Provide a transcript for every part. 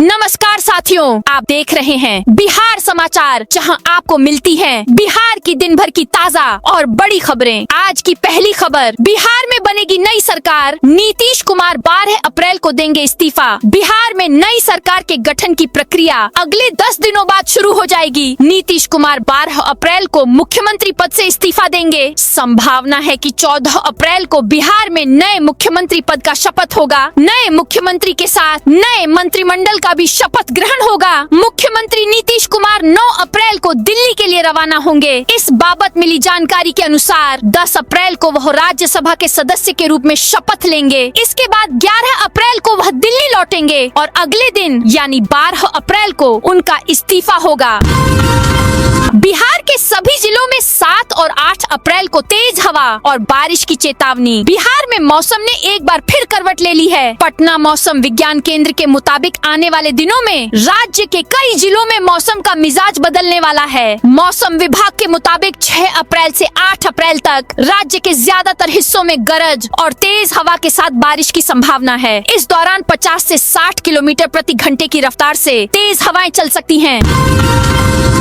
नमस्कार साथियों, आप देख रहे हैं बिहार समाचार, जहां आपको मिलती है बिहार की दिन भर की ताजा और बड़ी खबरें। आज की पहली खबर, बिहार में बनेगी नई सरकार, नीतीश कुमार 12 अप्रैल को देंगे इस्तीफा। बिहार में नई सरकार के गठन की प्रक्रिया अगले 10 दिनों बाद शुरू हो जाएगी। नीतीश कुमार 12 अप्रैल को मुख्यमंत्री पद से इस्तीफा देंगे। संभावना है कि 14 अप्रैल को बिहार में नए मुख्यमंत्री पद का शपथ होगा। नए मुख्यमंत्री के साथ नए मंत्रिमंडल का भी शपथ ग्रहण होगा। मुख्यमंत्री नीतीश कुमार 9 अप्रैल को दिल्ली के लिए रवाना होंगे। इस बाबत मिली जानकारी के अनुसार 10 अप्रैल को वह राज्यसभा के सदस्य के रूप में शपथ लेंगे। इसके बाद 11 अप्रैल को वह दिल्ली लौटेंगे और अगले दिन यानी 12 अप्रैल को उनका इस्तीफा होगा। बिहार के सभी जिलों में 7 और 8 अप्रैल को तेज हवा और बारिश की चेतावनी। बिहार में मौसम ने एक बार फिर करवट ले ली है। पटना मौसम विज्ञान केंद्र के मुताबिक आने वाले दिनों में राज्य के कई जिलों में मौसम का मिजाज बदलने वाला है। मौसम विभाग के मुताबिक 6 अप्रैल से 8 अप्रैल तक राज्य के ज्यादातर हिस्सों में गरज और तेज हवा के साथ बारिश की संभावना है। इस दौरान 50 से 60 किलोमीटर प्रति घंटे की रफ्तार से तेज हवाएं चल सकती हैं।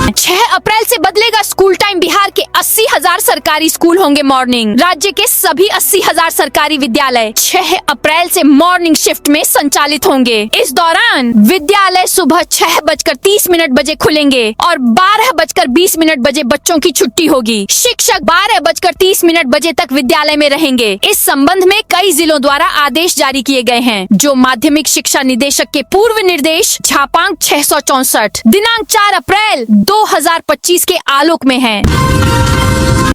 6 अप्रैल से बदलेगा स्कूल टाइम। बिहार के 80,000 सरकारी स्कूल होंगे मॉर्निंग। राज्य के सभी 80,000 सरकारी विद्यालय 6 अप्रैल से मॉर्निंग शिफ्ट में संचालित होंगे। इस दौरान विद्यालय सुबह 6:30 बजे खुलेंगे और 12:20 बजे बच्चों की छुट्टी होगी। शिक्षक 12:30 बजे तक विद्यालय में रहेंगे। इस संबंध में कई जिलों द्वारा आदेश जारी किए गए हैं, जो माध्यमिक शिक्षा निदेशक के पूर्व निर्देश छापांक 664 दिनांक 4 अप्रैल 2025 के आलोक में है।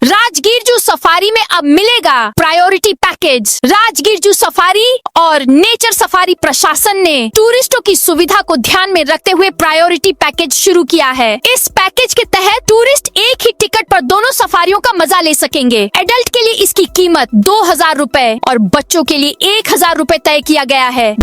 राजगीर जू सफारी में अब मिलेगा priority package. Rajgir zoo safari और नेचर सफारी प्रशासन ने टूरिस्टों की सुविधा को ध्यान में रखते हुए प्रायोरिटी पैकेज शुरू किया है। इस पैकेज के तहत टूरिस्ट एक ही टिकट पर दोनों सफारियों का मजा ले सकेंगे। एडल्ट के लिए इसकी कीमत 2,000 रूपए और बच्चों के लिए 1,000 रूपए तय किया गया है।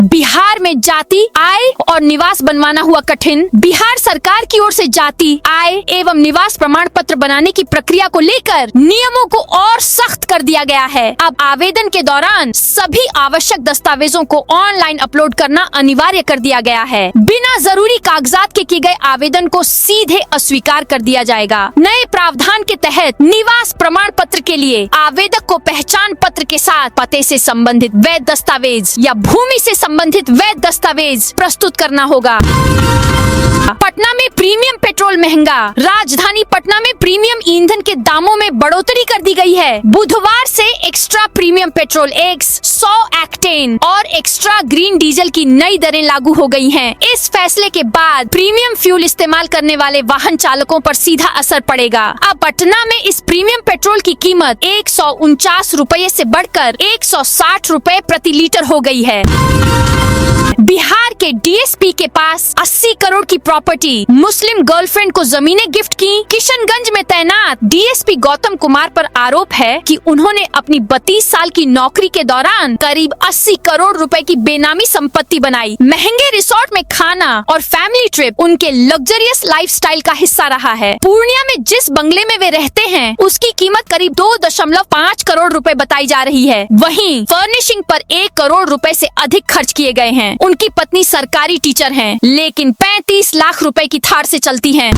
बिहार में जाति, आय और निवास बनवाना हुआ कठिन। बिहार सरकार की ओर से जाति, आय एवं निवास प्रमाण पत्र बनाने की प्रक्रिया को लेकर नियमों को और सख्त कर दिया गया है। अब आवेदन के दौरान सभी आवश्यक दस्तावेजों को ऑनलाइन अपलोड करना अनिवार्य कर दिया गया है। बिना जरूरी कागजात के किए गए आवेदन को सीधे अस्वीकार कर दिया जाएगा। नए प्रावधान के तहत निवास प्रमाण पत्र के लिए आवेदक को पहचान पत्र के साथ पते से संबंधित वैध दस्तावेज या भूमि से संबंधित वैध दस्तावेज प्रस्तुत करना होगा। पटना में प्रीमियम पेट्रोल महंगा। राजधानी पटना में प्रीमियम ईंधन के दामों में बढ़ोतरी कर दी गई है। बुधवार से एक्स्ट्रा प्रीमियम पेट्रोल एक्स 100 एक्टेन और एक्स्ट्रा ग्रीन डीजल की नई दरें लागू हो गई हैं। इस फैसले के बाद प्रीमियम फ्यूल इस्तेमाल करने वाले वाहन चालकों पर सीधा असर पड़ेगा। अब पटना में इस प्रीमियम पेट्रोल की कीमत 149 रुपये से बढ़कर 160 रुपये प्रति लीटर हो गई है। बिहार के डीएसपी के पास 80 करोड़ की प्रॉपर्टी, मुस्लिम गर्लफ्रेंड को जमीनें गिफ्ट की। किशनगंज में तैनात डीएसपी गौतम कुमार पर आरोप है कि उन्होंने अपनी 32 साल की नौकरी के दौरान करीब 80 करोड़ रुपए की बेनामी संपत्ति बनाई। महंगे रिसोर्ट में खाना और फैमिली ट्रिप उनके लग्जरियस लाइफस्टाइल का हिस्सा रहा है। पूर्णिया में जिस बंगले में वे रहते हैं, उसकी कीमत करीब 2.5 करोड़ रुपए बताई जा रही है। वहीं फर्निशिंग पर 1 करोड़ रुपए से अधिक खर्च किए गए हैं। उनकी पत्नी सरकारी टीचर हैं, लेकिन 35 लाख रुपए की थार से चलती हैं।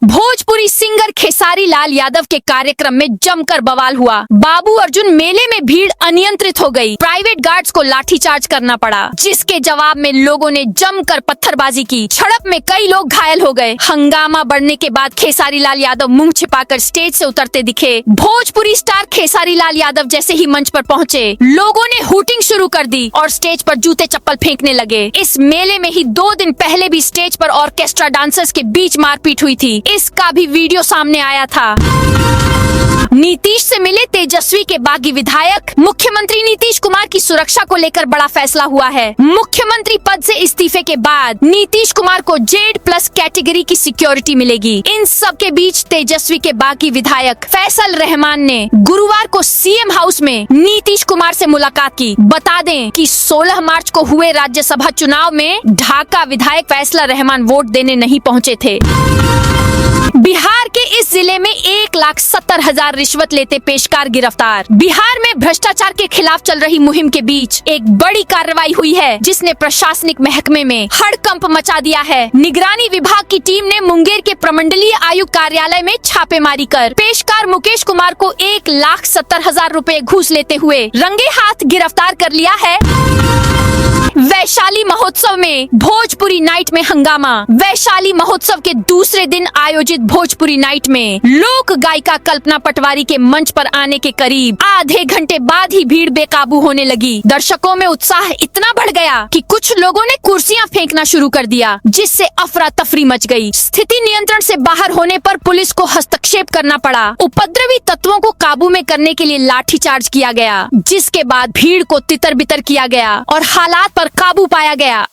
भोजपुरी सिंगर खेसारी लाल यादव के कार्यक्रम में जमकर बवाल हुआ। बाबू अर्जुन मेले में भीड़ अनियंत्रित हो गई। प्राइवेट गार्ड्स को लाठीचार्ज करना पड़ा, जिसके जवाब में लोगों ने जमकर पत्थरबाजी की। झड़प में कई लोग घायल हो गए। हंगामा बढ़ने के बाद खेसारी लाल यादव मुंह छिपाकर स्टेज से उतरते दिखे। भोजपुरी स्टार खेसारी लाल यादव जैसे ही मंच पर पहुंचे, लोगों ने हूटिंग शुरू कर दी और स्टेज पर जूते चप्पल फेंकने लगे। इस मेले में ही 2 दिन पहले भी स्टेज पर ऑर्केस्ट्रा डांसर्स के बीच मारपीट हुई थी। इसका भी वीडियो सामने आया था। नीतीश से मिले तेजस्वी के बागी विधायक। मुख्यमंत्री नीतीश कुमार की सुरक्षा को लेकर बड़ा फैसला हुआ है। मुख्यमंत्री पद से इस्तीफे के बाद नीतीश कुमार को जेड+ कैटेगरी की सिक्योरिटी मिलेगी। इन सब के बीच तेजस्वी के बागी विधायक फैसल रहमान ने गुरुवार को सीएम हाउस में नीतीश कुमार से मुलाकात की। बता दें कि 16 मार्च को हुए राज्यसभा चुनाव में ढाका विधायक फैसल रहमान वोट देने नहीं पहुंचे थे। बिहार के इस जिले में 1,70,000 रिश्वत लेते पेशकार गिरफ्तार। बिहार में भ्रष्टाचार के खिलाफ चल रही मुहिम के बीच एक बड़ी कार्रवाई हुई है, जिसने प्रशासनिक महकमे में हड़कंप मचा दिया है। निगरानी विभाग की टीम ने मुंगेर के प्रमंडलीय आयुक्त कार्यालय में छापेमारी कर पेशकार मुकेश कुमार को 1,70,000 रुपए घूस लेते हुए रंगे हाथ गिरफ्तार कर लिया है। वैशाली महोत्सव में भोजपुरी नाइट में हंगामा। वैशाली महोत्सव के दूसरे दिन आयोजित भोजपुरी नाइट में लोक गायिका कल्पना पटवारी के मंच पर आने के करीब आधे घंटे बाद ही भीड़ बेकाबू होने लगी। दर्शकों में उत्साह इतना बढ़ गया कि कुछ लोगों ने कुर्सियां फेंकना शुरू कर दिया, जिससे अफरा तफरी मच गई। स्थिति नियंत्रण से बाहर होने पर पुलिस को हस्तक्षेप करना पड़ा। उपद्रवी तत्वों को काबू में करने के लिए लाठीचार्ज किया गया, जिसके बाद भीड़ को तितर बितर किया गया और हालात पर काबू पाया गया।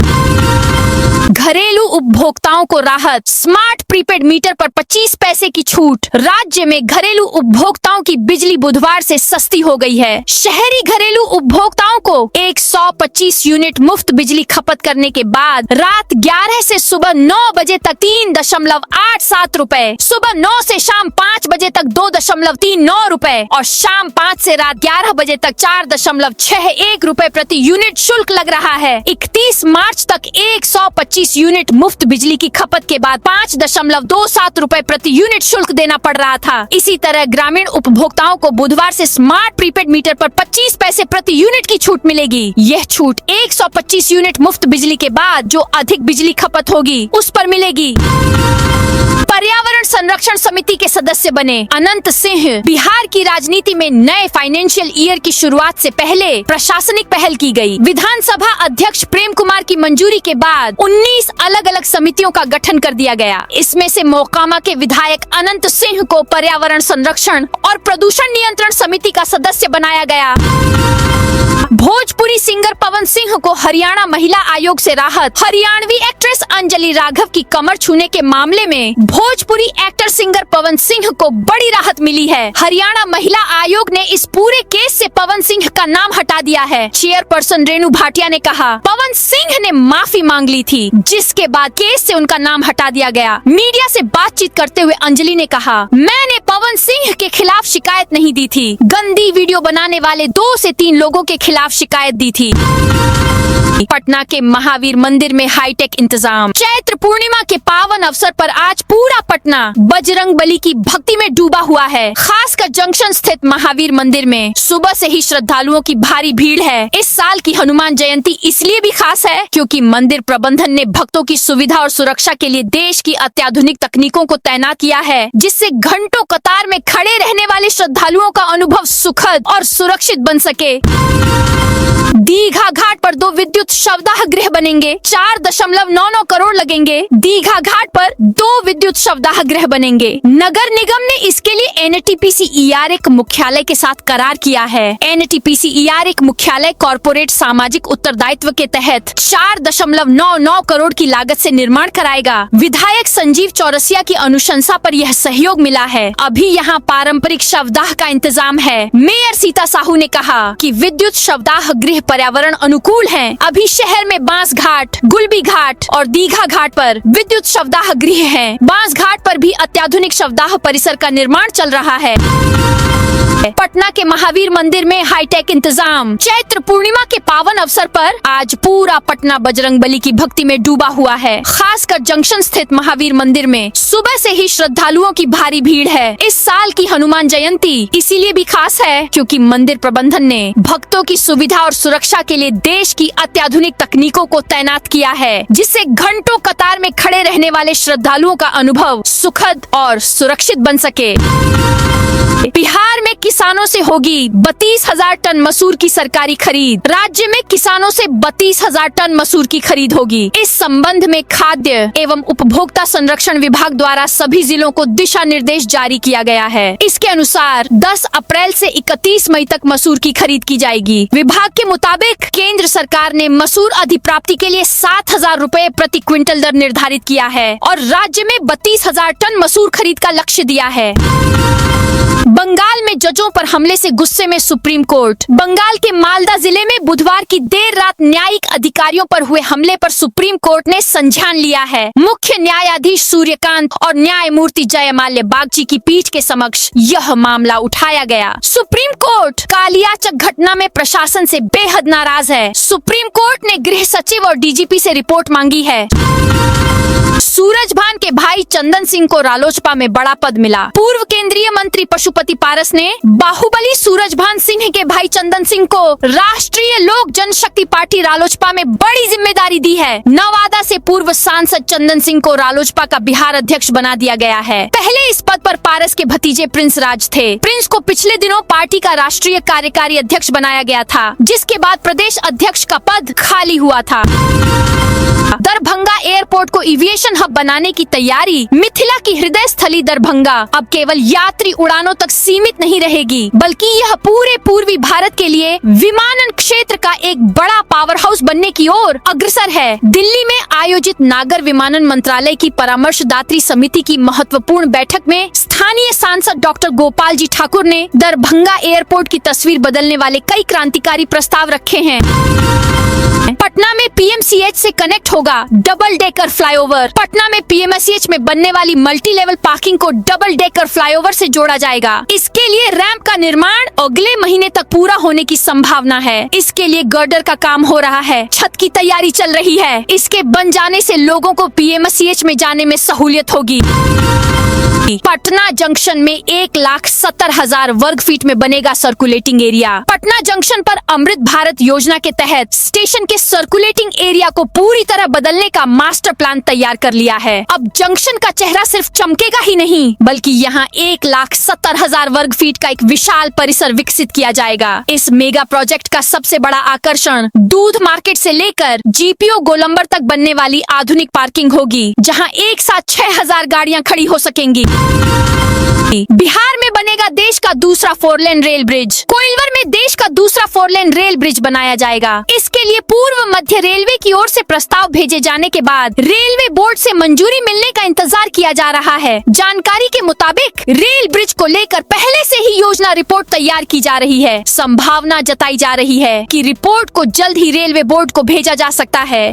घरेलू उपभोक्ताओं को राहत। स्मार्ट प्रीपेड मीटर पर 25 पैसे की छूट। राज्य में घरेलू उपभोक्ताओं की बिजली बुधवार से सस्ती हो गई है। शहरी घरेलू उपभोक्ताओं को 125 यूनिट मुफ्त बिजली खपत करने के बाद रात 11 से सुबह 9 बजे तक 3.87 रुपए, सुबह 9 से शाम 5 बजे तक 2.39 रुपए और शाम 5 से रात 11 बजे तक 4.61 रुपए प्रति यूनिट शुल्क लग रहा है। 31 मार्च तक 125 यूनिट मुफ्त बिजली की खपत के बाद 5.27 रुपए प्रति यूनिट शुल्क देना पड़ रहा था। इसी तरह ग्रामीण उपभोक्ताओं को बुधवार से स्मार्ट प्रीपेड मीटर पर 25 पैसे प्रति यूनिट की छूट मिलेगी। यह छूट 125 यूनिट मुफ्त बिजली के बाद जो अधिक बिजली खपत होगी उस पर मिलेगी। पर्यावरण संरक्षण समिति के सदस्य बने अनंत सिंह। बिहार की राजनीति में नए फाइनेंशियल ईयर की शुरुआत से पहले प्रशासनिक पहल की गई। विधानसभा अध्यक्ष प्रेम कुमार की मंजूरी के बाद 19 अलग अलग समितियों का गठन कर दिया गया। इसमें से मोकामा के विधायक अनंत सिंह को पर्यावरण संरक्षण और प्रदूषण नियंत्रण समिति का सदस्य बनाया गया। भोजपुरी सिंगर पवन सिंह को हरियाणा महिला आयोग से राहत। हरियाणवी एक्ट्रेस अंजलि राघव की कमर छूने के मामले में भोजपुरी एक्टर सिंगर पवन सिंह को बड़ी राहत मिली है। हरियाणा महिला आयोग ने इस पूरे केस से पवन सिंह का नाम हटा दिया है। चेयरपर्सन रेणु भाटिया ने कहा पवन सिंह ने माफी मांग ली थी, जिसके बाद केस से उनका नाम हटा दिया गया। मीडिया से बातचीत करते हुए अंजलि ने कहा मैंने पवन सिंह के खिलाफ शिकायत नहीं दी थी। गंदी वीडियो बनाने वाले 2 से 3 लोगों के खिलाफ शिकायत दी थी। पटना के महावीर मंदिर में हाईटेक इंतजाम। चैत्र पूर्णिमा के पावन अवसर पर आज पूरा पटना बजरंग बली की भक्ति में डूबा हुआ है। खासकर जंक्शन स्थित महावीर मंदिर में सुबह से ही श्रद्धालुओं की भारी भीड़ है। इस साल की हनुमान जयंती इसलिए भी खास है क्योंकि मंदिर प्रबंधन ने भक्तों की सुविधा और सुरक्षा के लिए देश की अत्याधुनिक तकनीकों को तैनात किया है, जिससे घंटों कतार में खड़े रहने वाले श्रद्धालुओं का अनुभव सुखद और सुरक्षित बन सके। दीघा घाट पर 2 विद्युत शवदाह गृह बनेंगे। 4.99 करोड़ लगेंगे। दीघा घाट पर 2 विद्युत शवदाह गृह बनेंगे। नगर निगम ने इसके लिए NTPC ER1 मुख्यालय के साथ करार किया है। NTPC ER1 मुख्यालय कॉर्पोरेट सामाजिक उत्तरदायित्व के तहत 4.99 करोड़ की लागत से निर्माण कराएगा। विधायक संजीव चौरसिया की अनुशंसा पर यह सहयोग मिला है। अभी यहाँ पारंपरिक शवदाह का इंतजाम है। मेयर सीता साहू ने कहा कि विद्युत शवदाह गृह पर्यावरण अनुकूल हैं। अभी शहर में बांस घाट, गुलबी घाट और दीघा घाट पर विद्युत शवदाह गृह हैं। बांस घाट पर भी अत्याधुनिक शवदाह परिसर का निर्माण चल रहा है। पटना के महावीर मंदिर में हाईटेक इंतजाम। चैत्र पूर्णिमा के पावन अवसर पर आज पूरा पटना बजरंग बली की भक्ति में डूबा हुआ है। खासकर जंक्शन स्थित महावीर मंदिर में सुबह से ही श्रद्धालुओं की भारी भीड़ है। इस साल की हनुमान जयंती इसीलिए भी खास है क्योंकि मंदिर प्रबंधन ने भक्तों की सुविधा और सुरक्षा के लिए देश की अत्याधुनिक तकनीकों को तैनात किया है, जिससे घंटों कतार में खड़े रहने वाले श्रद्धालुओं का अनुभव सुखद और सुरक्षित बन सके। बिहार में किसानों से होगी 32,000 टन मसूर की सरकारी खरीद। राज्य में किसानों से 32,000 टन मसूर की खरीद होगी। इस संबंध में खाद्य एवं उपभोक्ता संरक्षण विभाग द्वारा सभी जिलों को दिशा निर्देश जारी किया गया है। इसके अनुसार 10 अप्रैल से 31 मई तक मसूर की खरीद की जाएगी। विभाग के मुताबिक केंद्र सरकार ने मसूर अधिप्राप्ति के लिए 7,000 रुपए प्रति क्विंटल दर निर्धारित किया है और राज्य में 32,000 टन मसूर खरीद का लक्ष्य दिया है। बंगाल में जजों पर हमले से गुस्से में सुप्रीम कोर्ट। बंगाल के मालदा जिले में बुधवार की देर रात न्यायिक अधिकारियों पर हुए हमले पर सुप्रीम कोर्ट ने संज्ञान लिया है। मुख्य न्यायाधीश सूर्यकांत और न्यायमूर्ति जयमाल्य बागची की पीठ के समक्ष यह मामला उठाया गया। सुप्रीम कोर्ट कालियाचक घटना में प्रशासन से बेहद नाराज है। सुप्रीम कोर्ट ने गृह सचिव और डीजीपी से रिपोर्ट मांगी है। सूरजभान के भाई चंदन सिंह को रालोसपा में बड़ा पद मिला। पूर्व केंद्रीय मंत्री पशुपति पारस ने बाहुबली सूरजभान सिंह के भाई चंदन सिंह को राष्ट्रीय लोक जनशक्ति पार्टी रालोसपा में बड़ी जिम्मेदारी दी है। नवादा से पूर्व सांसद चंदन सिंह को रालोसपा का बिहार अध्यक्ष बना दिया गया है। पहले इस पद पर पारस के भतीजे प्रिंस राज थे। प्रिंस को पिछले दिनों पार्टी का राष्ट्रीय कार्यकारी अध्यक्ष बनाया गया था, जिसके बाद प्रदेश अध्यक्ष का पद खाली हुआ था। दरभंगा एयरपोर्ट को एविएशन हब बनाने की तैयारी। मिथिला की हृदय स्थली दरभंगा अब केवल यात्री उड़ानों तक सीमित नहीं रहेगी, बल्कि यह पूरे पूर्वी भारत के लिए विमानन क्षेत्र का एक बड़ा पावर हाउस बनने की ओर अग्रसर है। दिल्ली में आयोजित नागर विमानन मंत्रालय की परामर्शदात्री समिति की महत्वपूर्ण बैठक में स्थानीय सांसद डॉक्टर गोपाल जी ठाकुर ने दरभंगा एयरपोर्ट की तस्वीर बदलने वाले कई क्रांतिकारी प्रस्ताव रखे हैं। पटना में पीएमसीएच से कनेक्ट होगा डबल डेकर फ्लाईओवर। पटना में पीएमसीएच में बनने वाली मल्टी लेवल पार्किंग को डबल डेकर फ्लाईओवर से जोड़ा जाएगा। इसके लिए रैंप का निर्माण अगले महीने तक पूरा होने की संभावना है। इसके लिए गर्डर का काम हो रहा है, छत की तैयारी चल रही है। इसके बन जाने से लोगों को पीएमसीएच में जाने में सहूलियत होगी। पटना जंक्शन में 1,70,000 वर्ग फीट में बनेगा सर्कुलेटिंग एरिया। पटना जंक्शन पर अमृत भारत योजना के तहत स्टेशन के सर्कुलेटिंग एरिया को पूरी तरह बदलने का मास्टर प्लान तैयार कर लिया है। अब जंक्शन का चेहरा सिर्फ चमकेगा ही नहीं, बल्कि यहाँ 1,70,000 वर्ग फीट का एक विशाल परिसर विकसित किया जाएगा। इस मेगा प्रोजेक्ट का सबसे बड़ा आकर्षण दूध मार्केट से लेकर जीपीओ गोलंबर तक बनने वाली आधुनिक पार्किंग होगी, जहाँ एक साथ 6,000 गाड़ियाँ खड़ी हो सकेंगी। बिहार में बनेगा देश का दूसरा 4 लेन रेल ब्रिज। कोइलवर में देश का दूसरा 4 लेन रेल ब्रिज बनाया जाएगा। इसके लिए पूर्व मध्य रेलवे की ओर से प्रस्ताव भेजे जाने के बाद रेलवे बोर्ड से मंजूरी मिलने का इंतजार किया जा रहा है। जानकारी के मुताबिक रेल ब्रिज को लेकर पहले से ही योजना रिपोर्ट तैयार की जा रही है। संभावना जताई जा रही है कि रिपोर्ट को जल्द ही रेलवे बोर्ड को भेजा जा सकता है।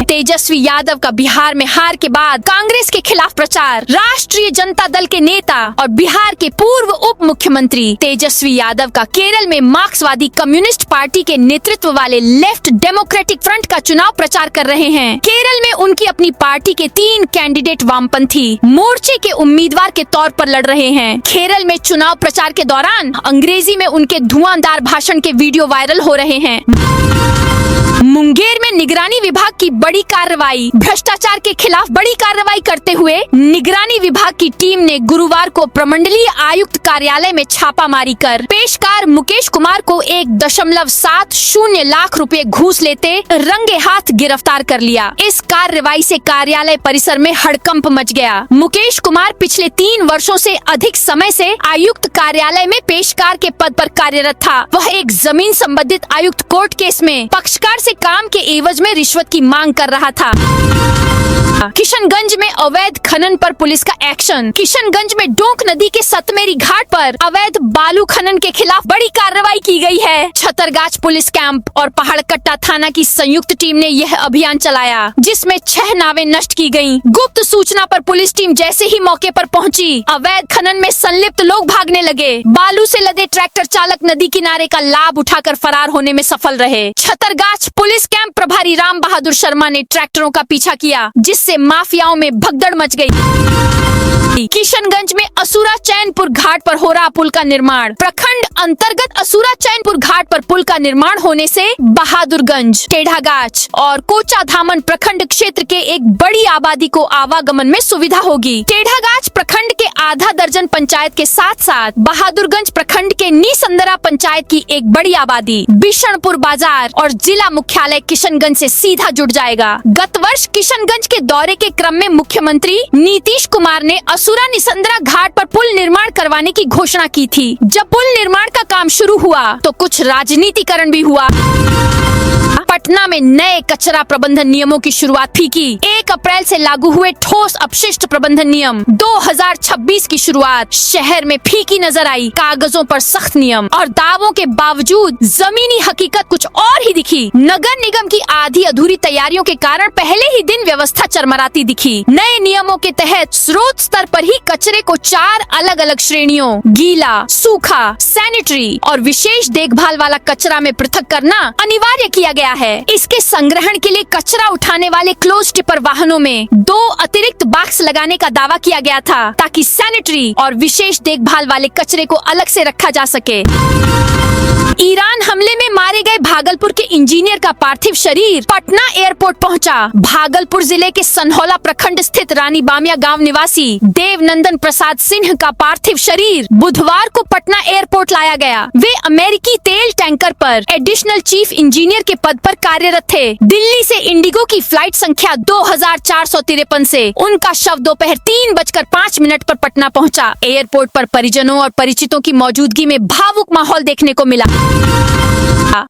तेजस्वी यादव का बिहार में हार के बाद कांग्रेस के खिलाफ प्रचार। राष्ट्रीय जनता दल के नेता और बिहार के पूर्व उप मुख्यमंत्री तेजस्वी यादव का केरल में मार्क्सवादी कम्युनिस्ट पार्टी के नेतृत्व वाले लेफ्ट डेमोक्रेटिक फ्रंट का चुनाव प्रचार कर रहे हैं। केरल में उनकी अपनी पार्टी के 3 कैंडिडेट वामपंथी मोर्चे के उम्मीदवार के तौर पर लड़ रहे हैं। केरल में चुनाव प्रचार के दौरान अंग्रेजी में उनके धुआंधार भाषण के वीडियो वायरल हो रहे हैं। मुंगेर में निगरानी विभाग की बड़ी कार्रवाई। भ्रष्टाचार के खिलाफ बड़ी कार्रवाई करते हुए निगरानी विभाग की टीम ने गुरुवार को प्रमंडलीय आयुक्त कार्यालय में छापामारी कर पेशकार मुकेश कुमार को 1.70 लाख रुपए घूस लेते रंगे हाथ गिरफ्तार कर लिया। इस कार्रवाई से कार्यालय परिसर में हड़कंप मच गया। मुकेश कुमार पिछले 3 वर्षों से अधिक समय से आयुक्त कार्यालय में पेशकार के पद पर कार्यरत था। वह एक जमीन संबंधित आयुक्त कोर्ट केस में पक्षकार से काम के एवज में रिश्वत की मांग कर रहा था। किशनगंज में अवैध खनन पर पुलिस का एक्शन। किशनगंज में डोंक नदी के सतमेरी घाट पर अवैध बालू खनन के खिलाफ बड़ी कार्रवाई की गई है। छतरगाछ पुलिस कैंप और पहाड़कट्टा थाना की संयुक्त टीम ने यह अभियान चलाया, जिसमें 6 नावें नष्ट की गयी। गुप्त सूचना पर पुलिस टीम जैसे ही मौके पर पहुंची, अवैध खनन में संलिप्त लोग भागने लगे। बालू से लदे ट्रैक्टर चालक नदी किनारे का लाभ उठाकर फरार होने में सफल रहे। छतरगाछ पुलिस कैंप प्रभारी राम बहादुर शर्मा ने ट्रैक्टरों का पीछा किया, जिससे माफियाओं में भगदड़ मच गई। किशनगंज में असुरा चैनपुर घाट पर हो रहा पुल का निर्माण। प्रखंड अंतर्गत असुरा चैनपुर घाट पर पुल का निर्माण होने से बहादुरगंज, टेढ़ागाछ और कोचाधामन प्रखंड क्षेत्र के एक बड़ी आबादी को आवागमन में सुविधा होगी। टेढ़ागाछ प्रखंड के आधा दर्जन पंचायत के साथ साथ बहादुरगंज प्रखंड के निसंदरा पंचायत की एक बड़ी आबादी बिशनपुर बाजार और जिला मुख्यालय किशनगंज से सीधा सीधा जुड़ जाएगा। गत वर्ष किशनगंज के दौरे के क्रम में मुख्यमंत्री नीतीश कुमार ने असुरा निसंद्रा घाट पर पुल निर्माण करवाने की घोषणा की थी। जब पुल निर्माण का काम शुरू हुआ तो कुछ राजनीतिकरण भी हुआ। पटना में नए कचरा प्रबंधन नियमों की शुरुआत भी की। 1 अप्रैल से लागू हुए ठोस अपशिष्ट प्रबंधन नियम 2026 की शुरुआत शहर में फीकी नजर आई। कागजों पर सख्त नियम और दावों के बावजूद जमीनी हकीकत कुछ और ही दिखी। नगर निगम की आधी अधूरी तैयारियों के कारण पहले ही दिन व्यवस्था चरमराती दिखी। नए नियमों के तहत स्रोत स्तर पर ही कचरे को 4 अलग अलग श्रेणियों गीला, सूखा, सैनिटरी और विशेष देखभाल वाला कचरा में पृथक करना अनिवार्य किया गया है। इसके संग्रहण के लिए कचरा उठाने वाले क्लोज टिपर वाहनों में 2 अतिरिक्त बॉक्स लगाने का दावा किया गया था ताकि सैनिटरी और विशेष देखभाल वाले कचरे को अलग से रखा जा सके। ईरान हमले में मारे गए भागलपुर के इंजीनियर का पार्थिव शरीर पटना एयरपोर्ट पहुंचा। भागलपुर जिले के सनहौला प्रखंड स्थित रानी बामिया गांव निवासी देवनंदन प्रसाद सिंह का पार्थिव शरीर बुधवार को पटना एयरपोर्ट लाया गया। वे अमेरिकी तेल टैंकर पर एडिशनल चीफ इंजीनियर के पद पर कार्यरत थे। दिल्ली से इंडिगो की फ्लाइट संख्या 2453 से उनका शव दोपहर 3:05 पर पटना पहुंचा। एयरपोर्ट पर परिजनों और परिचितों की मौजूदगी में भावुक माहौल देखने को मिला।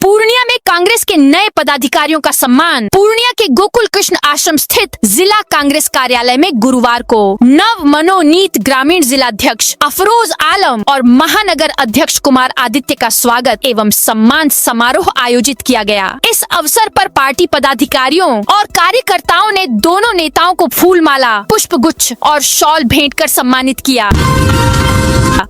पूर्णिया में कांग्रेस के नए पदाधिकारियों का सम्मान। पूर्णिया के गोकुल कृष्ण आश्रम स्थित जिला कांग्रेस कार्यालय में गुरुवार को नव मनोनीत ग्रामीण जिलाध्यक्ष अफरोज आलम और महानगर अध्यक्ष कुमार आदित्य का स्वागत एवं सम्मान समारोह आयोजित किया गया। इस अवसर पर पार्टी पदाधिकारियों और कार्यकर्ताओं ने दोनों नेताओं को फूलमाला, पुष्पगुच्छ और शॉल भेंट कर सम्मानित किया।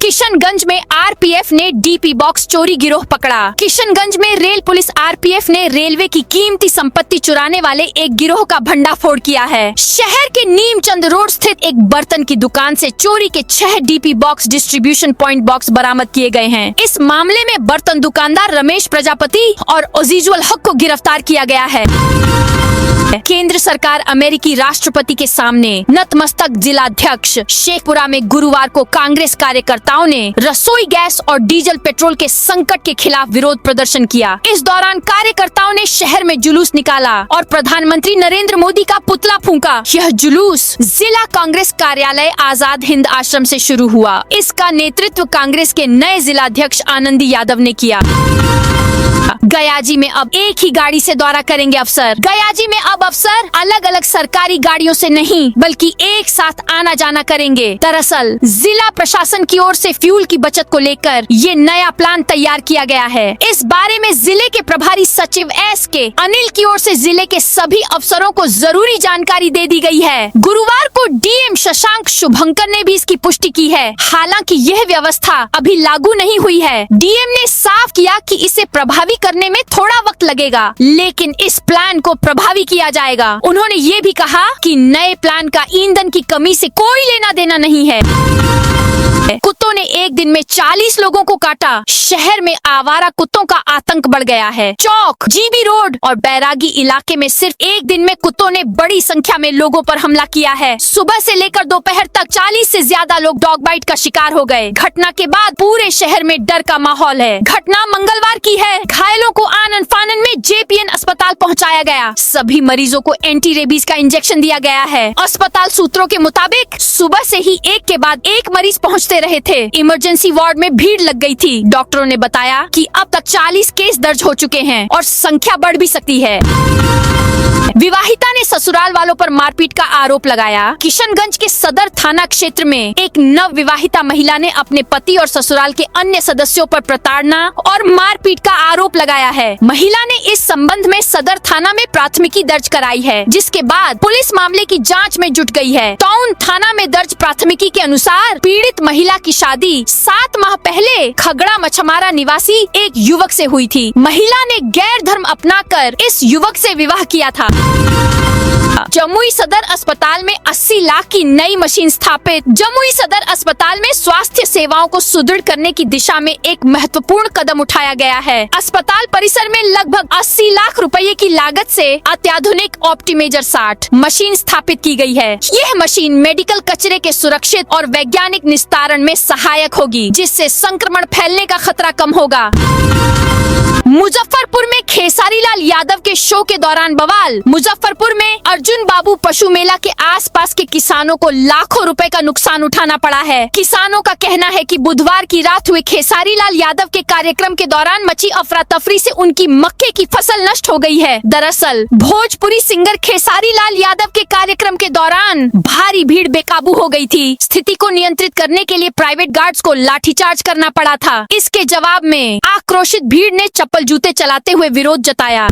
किशनगंज में आरपीएफ ने डीपी बॉक्स चोरी गिरोह पकड़ा। किशनगंज में रेल पुलिस आरपीएफ ने रेलवे की कीमती संपत्ति चुराने वाले एक गिरोह का भंडाफोड़ किया है। शहर के नीमचंद रोड स्थित एक बर्तन की दुकान से चोरी के 6 DP box distribution point box बरामद किए गए हैं। इस मामले में बर्तन दुकानदार रमेश प्रजापति और अजीजुल हक को गिरफ्तार किया गया है। केंद्र सरकार अमेरिकी राष्ट्रपति के सामने नतमस्तक जिलाध्यक्ष शेखपुरा में गुरुवार को कांग्रेस कार्यकर्ताओं ने रसोई गैस और डीजल पेट्रोल के संकट के खिलाफ विरोध प्रदर्शन किया। इस दौरान कार्यकर्ताओं ने शहर में जुलूस निकाला और प्रधानमंत्री नरेंद्र मोदी का पुतला फूंका। यह जुलूस जिला कांग्रेस कार्यालय आजाद हिंद आश्रम से शुरू हुआ। इसका नेतृत्व कांग्रेस के नए जिलाध्यक्ष आनंदी यादव ने किया। गयाजी में अब एक ही गाड़ी से दौरा करेंगे अफसर। गयाजी में अब अफसर अलग अलग सरकारी गाड़ियों से नहीं बल्कि एक साथ आना जाना करेंगे। दरअसल जिला प्रशासन की ओर से फ्यूल की बचत को लेकर ये नया प्लान तैयार किया गया है। इस बारे में जिले के प्रभारी सचिव SK अनिल की ओर से जिले के सभी अफसरों को जरूरी जानकारी दे दी गई है। गुरुवार को DM शशांक शुभंकर ने भी इसकी पुष्टि की है। हालांकि यह व्यवस्था अभी लागू नहीं हुई है। DM ने साफ किया कि इसे प्रभावी करने में थोड़ा वक्त लगेगा, लेकिन इस प्लान को प्रभावी किया जाएगा। उन्होंने ये भी कहा कि नए प्लान का ईंधन की कमी से कोई लेना देना नहीं है। कुत्तों ने एक दिन में 40 लोगों को काटा। शहर में आवारा कुत्तों का आतंक बढ़ गया है। चौक, GB रोड और बैरागी इलाके में सिर्फ एक दिन में कुत्तों ने बड़ी संख्या में लोगों पर हमला किया है। सुबह से लेकर दोपहर तक 40 से ज्यादा लोग डॉग बाइट का शिकार हो गए। घटना के बाद पूरे शहर में डर का माहौल है। घटना मंगलवार की है। घायलों को आनन फानन में JPN अस्पताल पहुंचाया गया। सभी मरीजों को एंटी रेबीज का इंजेक्शन दिया गया है। अस्पताल सूत्रों के मुताबिक सुबह से ही एक के बाद एक मरीज पहुंचते रहे थे। इमरजेंसी वार्ड में भीड़ लग गई थी। डॉक्टरों ने बताया कि अब तक 40 केस दर्ज हो चुके हैं और संख्या बढ़ भी सकती है। विवाहिता ने ससुराल वालों पर मारपीट का आरोप लगाया। किशनगंज के सदर थाना क्षेत्र में एक नव विवाहिता महिला ने अपने पति और ससुराल के अन्य सदस्यों पर प्रताड़ना और मारपीट का आरोप लगाया है। महिला ने इस संबंध में सदर थाना में प्राथमिकी दर्ज कराई है, जिसके बाद पुलिस मामले की जांच में जुट गई है। टाउन थाना में दर्ज प्राथमिकी के अनुसार पीड़ित महिला की शादी 7 माह पहले खगड़ा मछमारा निवासी एक युवक से हुई थी। महिला ने गैर धर्म अपनाकर इस युवक से विवाह किया था। जमुई सदर अस्पताल में 80 लाख की नई मशीन स्थापित। जमुई सदर अस्पताल में स्वास्थ्य सेवाओं को सुदृढ़ करने की दिशा में एक महत्वपूर्ण कदम उठाया गया है। अस्पताल परिसर में लगभग 80 लाख रुपए की लागत से अत्याधुनिक ऑप्टिमेजर 60 मशीन स्थापित की गई है। यह मशीन मेडिकल कचरे के सुरक्षित और वैज्ञानिक निस्तारण में सहायक होगी, जिससे संक्रमण फैलने का खतरा कम होगा। मुजफ्फरपुर में खेसारी लाल यादव के शो के दौरान बवाल। मुजफ्फरपुर में अर्जुन बाबू पशु मेला के आसपास के किसानों को लाखों रुपए का नुकसान उठाना पड़ा है। किसानों का कहना है कि बुधवार की रात हुए खेसारी लाल यादव के कार्यक्रम के दौरान मची अफरा तफरी से उनकी मक्के की फसल नष्ट हो गई है। दरअसल भोजपुरी सिंगर खेसारी लाल यादव के कार्यक्रम के दौरान भारी भीड़ बेकाबू हो गई थी। स्थिति को नियंत्रित करने के लिए प्राइवेट गार्ड्स को लाठीचार्ज करना पड़ा था। इसके जवाब में आक्रोशित भीड़ ने चप्पल जूते चलाते हुए विरोध जताया।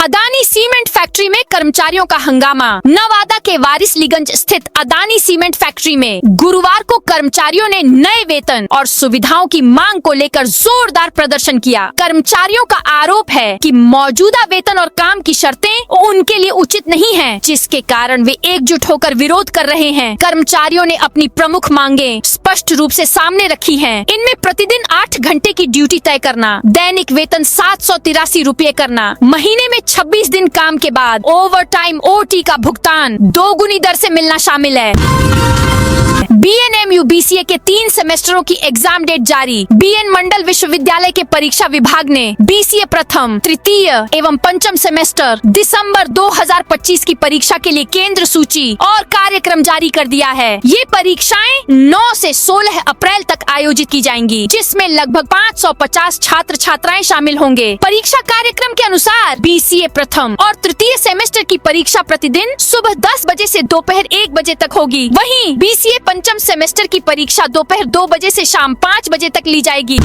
अदानी सीमेंट फैक्ट्री में कर्मचारियों का हंगामा। नवादा के वारिसलीगंज स्थित अदानी सीमेंट फैक्ट्री में गुरुवार को कर्मचारियों ने नए वेतन और सुविधाओं की मांग को लेकर जोरदार प्रदर्शन किया। कर्मचारियों का आरोप है कि मौजूदा वेतन और काम की शर्तें उनके लिए उचित नहीं हैं, जिसके कारण वे एकजुट होकर विरोध कर रहे हैं। कर्मचारियों ने अपनी प्रमुख मांगे स्पष्ट रूप से सामने रखी हैं। इनमें प्रतिदिन 8 घंटे की ड्यूटी तय करना, दैनिक वेतन 783 रुपए करना, महीने में 26 दिन काम के बाद ओवर टाइम OT का भुगतान 2 गुनी दर से मिलना शामिल है। BNMU BCA के 3 सेमेस्टरों की एग्जाम डेट जारी। BN मंडल विश्वविद्यालय के परीक्षा विभाग ने BCA प्रथम, तृतीय एवं पंचम सेमेस्टर दिसंबर 2025 की परीक्षा के लिए केंद्र सूची और कार्यक्रम जारी कर दिया है। ये परीक्षाएं 9 से 16 अप्रैल तक आयोजित की जाएंगी, जिसमें लगभग 550 छात्र छात्राएं शामिल होंगे। परीक्षा कार्यक्रम के अनुसार BCA प्रथम और तृतीय सेमेस्टर की परीक्षा प्रतिदिन सुबह 10 बजे से दोपहर 1 बजे तक होगी। वहीं BCA पंचम सेमेस्टर की परीक्षा दोपहर 2 बजे से शाम 5 बजे तक ली जाएगी।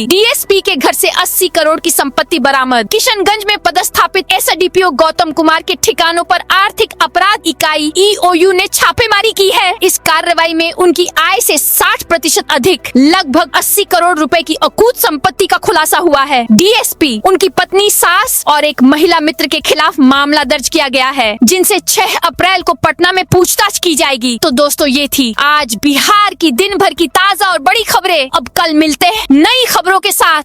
DSP के घर से 80 करोड़ की संपत्ति बरामद। किशनगंज में पदस्थापित SDPO गौतम कुमार के ठिकानों पर आर्थिक अपराध इकाई EOU ने छापेमारी की है। इस कार्रवाई में उनकी आय से 60% अधिक लगभग 80 करोड़ रुपए की अकूत संपत्ति का खुलासा हुआ है। DSP, उनकी पत्नी, सास और एक महिला मित्र के खिलाफ मामला दर्ज किया गया है, जिनसे 6 अप्रैल को पटना में पूछताछ की जाएगी। तो दोस्तों, ये थी आज बिहार की दिन भर की ताजा और बड़ी खबरें। अब कल मिलते हैं नई खबरों के साथ।